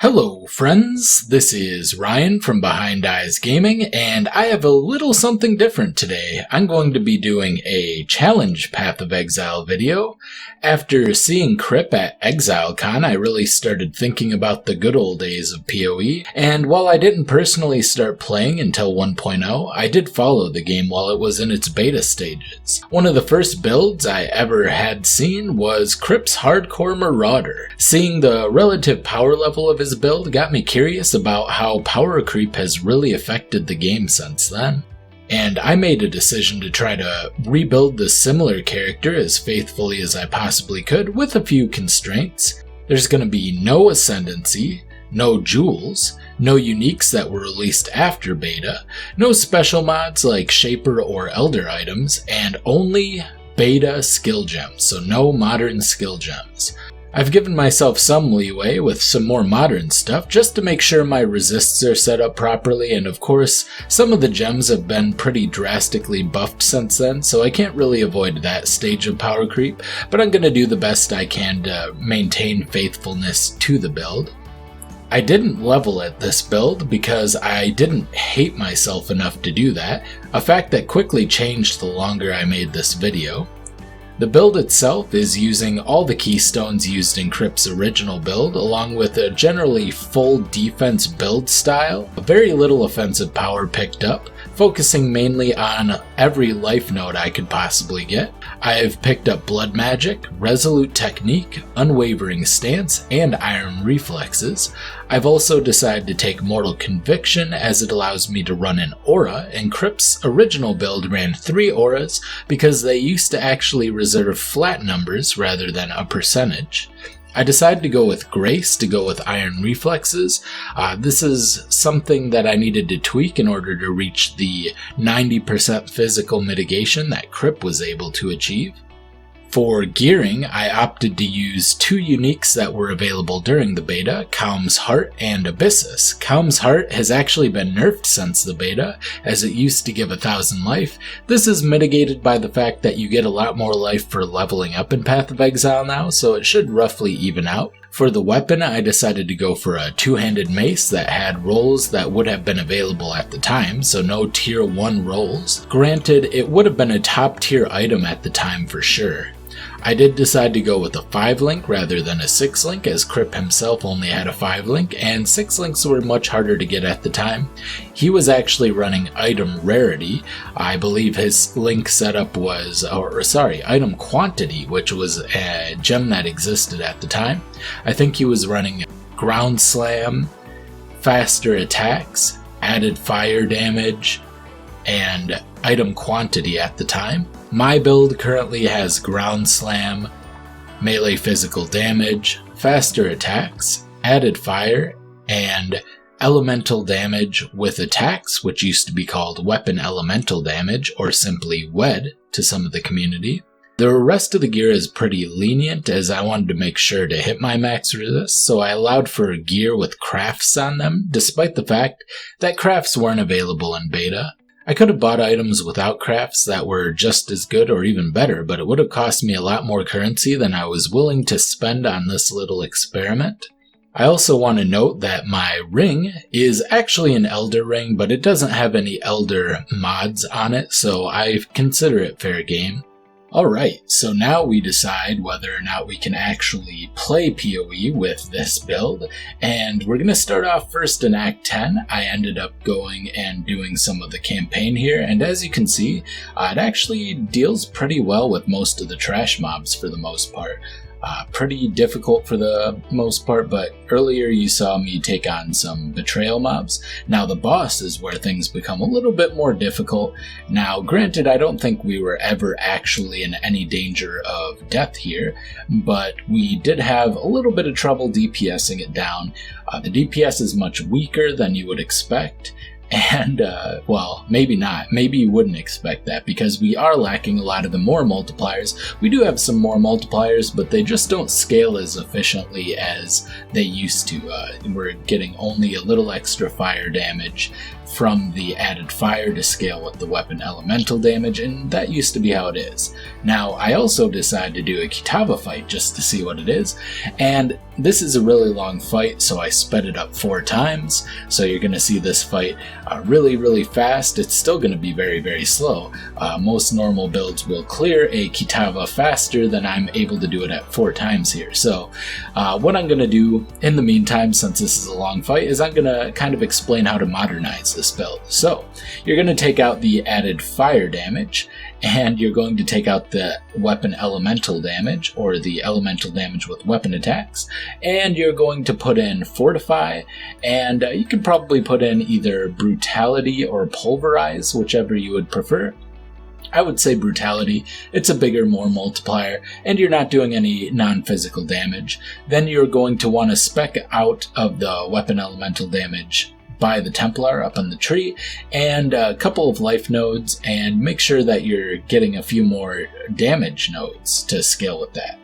Hello friends, this is Ryan from Behind Eyes Gaming, and I have a little something different today. I'm going to be doing a challenge Path of Exile video. After seeing Kripp at Exilecon, I really started thinking about the good old days of PoE, and while I didn't personally start playing until 1.0, I did follow the game while it was in its beta stages. One of the first builds I ever had seen was Kripp's Hardcore Marauder. Seeing the relative power level of his build got me curious about how power creep has really affected the game since then. And I made a decision to try to rebuild this similar character as faithfully as I possibly could with a few constraints. There's going to be no ascendancy, no jewels, no uniques that were released after beta, no special mods like Shaper or Elder items, and only beta skill gems, so no modern skill gems. I've given myself some leeway with some more modern stuff just to make sure my resists are set up properly, and of course some of the gems have been pretty drastically buffed since then, so I can't really avoid that stage of power creep, but I'm going to do the best I can to maintain faithfulness to the build. I didn't level at this build because I didn't hate myself enough to do that, a fact that quickly changed the longer I made this video. The build itself is using all the keystones used in Kripp's original build, along with a generally full defense build style, very little offensive power picked up, focusing mainly on every life node I could possibly get. I've picked up Blood Magic, Resolute Technique, Unwavering Stance, and Iron Reflexes. I've also decided to take Mortal Conviction as it allows me to run an aura, and Kripp's original build ran 3 auras because they used to actually reserve flat numbers rather than a percentage. I decided to go with Grace to go with Iron Reflexes. This is something that I needed to tweak in order to reach the 90% physical mitigation that Kripp was able to achieve. For gearing, I opted to use 2 uniques that were available during the beta, Calm's Heart and Abyssus. Calm's Heart has actually been nerfed since the beta, as it used to give 1,000 life. This is mitigated by the fact that you get a lot more life for leveling up in Path of Exile now, so it should roughly even out. For the weapon, I decided to go for a 2-handed mace that had rolls that would have been available at the time, so no tier 1 rolls. Granted, it would have been a top tier item at the time for sure. I did decide to go with a 5-link rather than a 6-link, as Kripp himself only had a 5-link, and 6-links were much harder to get at the time. He was actually running item rarity. I believe his link setup was, item quantity, which was a gem that existed at the time. I think he was running ground slam, faster attacks, added fire damage, and item quantity at the time. My build currently has ground slam, melee physical damage, faster attacks, added fire, and elemental damage with attacks, which used to be called weapon elemental damage, or simply WED to some of the community. The rest of the gear is pretty lenient, as I wanted to make sure to hit my max resist, so I allowed for gear with crafts on them, despite the fact that crafts weren't available in beta. I could have bought items without crafts that were just as good or even better, but it would have cost me a lot more currency than I was willing to spend on this little experiment. I also want to note that my ring is actually an Elder ring, but it doesn't have any Elder mods on it, so I consider it fair game. Alright, so now we decide whether or not we can actually play PoE with this build, and we're going to start off first in Act 10. I ended up going and doing some of the campaign here, and as you can see, it actually deals pretty well with most of the trash mobs for the most part. Pretty difficult for the most part, but earlier you saw me take on some betrayal mobs. Now the boss is where things become a little bit more difficult. Now granted, I don't think we were ever actually in any danger of death here, but we did have a little bit of trouble DPSing it down. The DPS is much weaker than you would expect. And, well, maybe not. Maybe you wouldn't expect that, because we are lacking a lot of the more multipliers. We do have some more multipliers, but they just don't scale as efficiently as they used to. We're getting only a little extra fire damage from the added fire to scale with the weapon elemental damage, and that used to be how it is. Now, I also decided to do a Kitava fight just to see what it is, and this is a really long fight, so I sped it up 4 times, so you're going to see this fight really, really fast. It's still going to be very, very slow. Most normal builds will clear a Kitava faster than I'm able to do it at 4 times here. So what I'm going to do in the meantime, since this is a long fight, is I'm going to kind of explain how to modernize this build. So you're going to take out the added fire damage, and you're going to take out the weapon elemental damage, or the elemental damage with weapon attacks, and you're going to put in Fortify, and you could probably put in either Brutality or Pulverize, whichever you would prefer. I would say Brutality. It's a bigger, more multiplier, and you're not doing any non-physical damage. Then you're going to want to spec out of the weapon elemental damage by the Templar up on the tree, and a couple of life nodes, and make sure that you're getting a few more damage nodes to scale with that.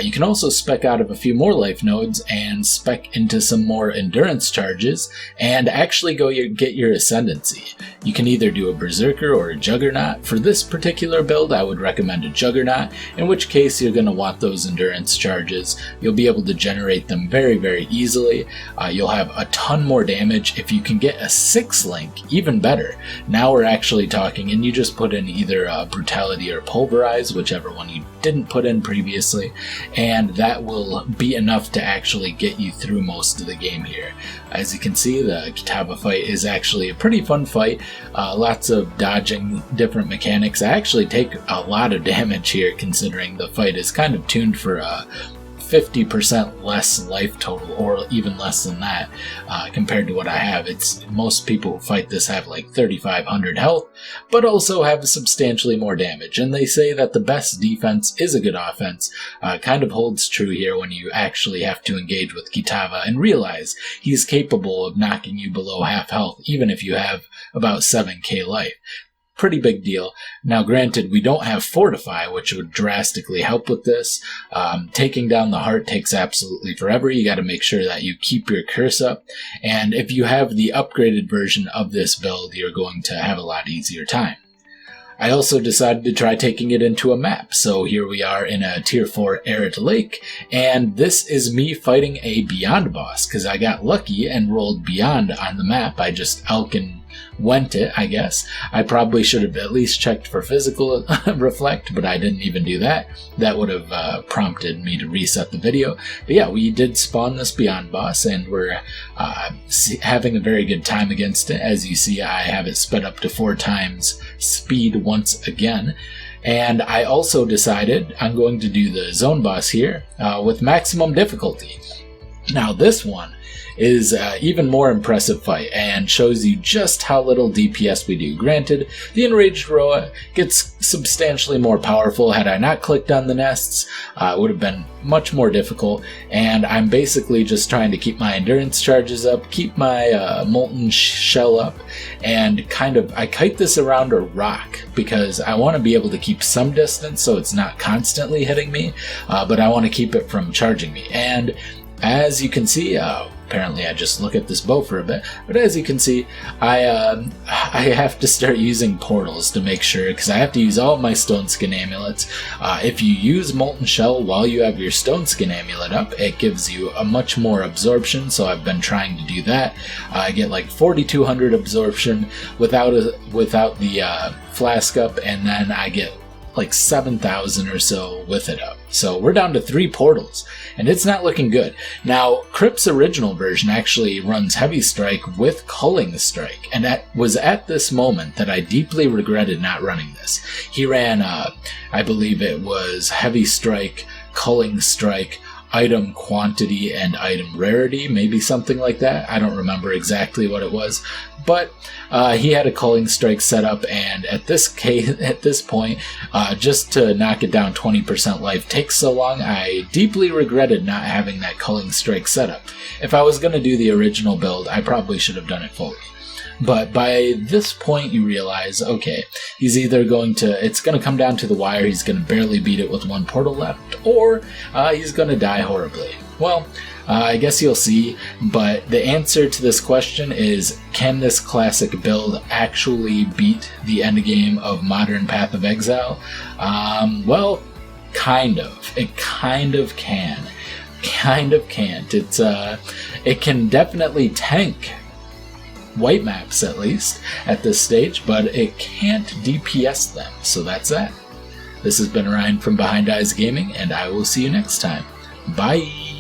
You can also spec out of a few more life nodes and spec into some more endurance charges and actually get your ascendancy. You can either do a Berserker or a Juggernaut. For this particular build, I would recommend a Juggernaut, in which case you're going to want those endurance charges. You'll be able to generate them very, very easily. You'll have a ton more damage. If you can get a 6-link, even better. Now we're actually talking, and you just put in either Brutality or Pulverize, whichever one you didn't put in previously, and that will be enough to actually get you through most of the game here. As you can see, the Kitava fight is actually a pretty fun fight. Lots of dodging, different mechanics. I actually take a lot of damage here, considering the fight is kind of tuned for 50% less life total, or even less than that, compared to what I have. It's most people who fight this have like 3,500 health, but also have substantially more damage. And they say that the best defense is a good offense. Kind of holds true here when you actually have to engage with Kitava and realize he's capable of knocking you below half health, even if you have about 7k life. Pretty big deal. Now granted, we don't have Fortify, which would drastically help with this. Taking down the heart takes absolutely forever. You got to make sure that you keep your curse up, and if you have the upgraded version of this build, you're going to have a lot easier time. I also decided to try taking it into a map, so here we are in a tier 4 Arid Lake, and this is me fighting a Beyond boss, because I got lucky and rolled Beyond on the map. I just elk and went it, I guess. I probably should have at least checked for physical reflect, but I didn't even do that. That would have prompted me to reset the video. But yeah, we did spawn this Beyond boss, and we're having a very good time against it. As you see, I have it sped up to 4 times speed once again. And I also decided I'm going to do the zone boss here with maximum difficulty. Now this one is even more impressive fight and shows you just how little DPS we do. Granted, the Enraged Roa gets substantially more powerful. Had I not clicked on the nests, it would have been much more difficult, and I'm basically just trying to keep my endurance charges up, keep my molten shell up, and I kite this around a rock because I want to be able to keep some distance so it's not constantly hitting me, but I want to keep it from charging me. And as you can see, apparently I just look at this bow for a bit, but as you can see, I have to start using portals to make sure, because I have to use all of my stone skin amulets. If you use molten shell while you have your stone skin amulet up, it gives you a much more absorption, so I've been trying to do that. I get like 4,200 absorption without the flask up, and then I get like 7,000 or so with it up. So we're down to 3 portals, and it's not looking good. Now, Kripp's original version actually runs Heavy Strike with Culling Strike, and that was at this moment that I deeply regretted not running this. He ran, I believe it was Heavy Strike, Culling Strike, item quantity, and item rarity, maybe something like that. I don't remember exactly what it was, but he had a Culling Strike set up, and at this point, just to knock it down 20% life takes so long. I deeply regretted not having that Culling Strike set up. If I was going to do the original build, I probably should have done it fully. But by this point, you realize, okay, he's either it's going to come down to the wire, he's going to barely beat it with one portal left, or he's going to die horribly. Well, I guess you'll see, but the answer to this question is, can this classic build actually beat the endgame of modern Path of Exile? Well, kind of. It kind of can. Kind of can't. It can definitely tank white maps, at least, at this stage, but it can't DPS them, so that's that. This has been Ryan from Behind Eyes Gaming, and I will see you next time. Bye!